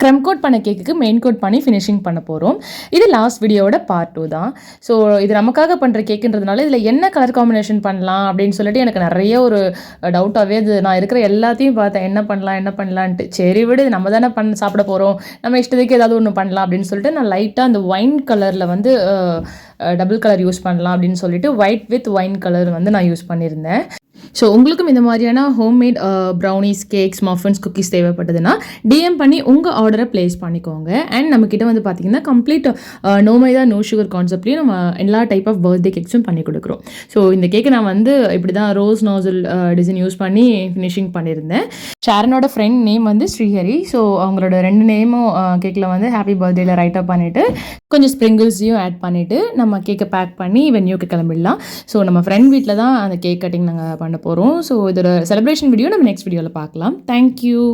க்ரம் code பண்ண கேக்குக்கு main code பண்ணி ஃபினிஷிங் பண்ண போகிறோம். இது லாஸ்ட் வீடியோட பார்ட் 2 தான். ஸோ இது நமக்காக பண்ணுற கேக்குன்றதுனால இதில் என்ன கலர் காம்பினேஷன் பண்ணலாம் அப்படின்னு சொல்லிட்டு எனக்கு நிறைய ஒரு டவுட்டாகவே அது நான் இருக்கிற எல்லாத்தையும் பார்த்தேன், என்ன பண்ணலான்ட்டு. சரி விடு, நம்ம தானே சாப்பிட போகிறோம், நம்ம இஷ்டத்துக்கு ஏதாவது ஒன்று பண்ணலாம் அப்படின்னு சொல்லிட்டு நான் லைட்டாக அந்த ஒயின் கலரில் வந்து டபுள் கலர் யூஸ் பண்ணலாம் அப்படின்னு சொல்லிட்டு ஒயிட் வித் ஒயின் கலர் வந்து நான் யூஸ் பண்ணியிருந்தேன். ஸோ உங்களுக்கும் இந்த மாதிரியான homemade brownies, cakes, muffins, cookies தேவைப்பட்டதுன்னா டிஎம் பண்ணி உங்கள் ஆர்டரை ப்ளேஸ் பண்ணிக்கோங்க. அண்ட் நம்மக்கிட்ட வந்து பார்த்திங்கன்னா complete no maida no sugar கான்செப்ட்லேயும் நம்ம எல்லா டைப் ஆஃப் பர்த்டே கேக்ஸும் பண்ணி கொடுக்குறோம். ஸோ இந்த கேக்கை நான் வந்து இப்படி தான் ரோஸ் நாசல் டிசைன் யூஸ் பண்ணி ஃபினிஷிங் பண்ணியிருந்தேன். ஷாரனோட ஃப்ரெண்ட் நேம் வந்து ஸ்ரீஹரி. ஸோ அவங்களோட 2 நேமும் கேக்கில் வந்து ஹாப்பி பர்த்டேயில் ரைட் அப் பண்ணிவிட்டு கொஞ்சம் ஸ்ப்ரிங்கிள்ஸையும் ஆட் பண்ணிவிட்டு நம்ம கேக்கை பேக் பண்ணி வென்யூக்கு கிளம்பிடலாம். ஸோ நம்ம ஃப்ரெண்ட் வீட்டில் தான் அந்த கேக் கட்டிங் நாங்கள் பண்ண போகிறோம். ஸோ இதோட செலிப்ரேஷன் வீடியோ நம்ம நெக்ஸ்ட் வீடியோவில் பார்க்கலாம். தேங்க்யூ.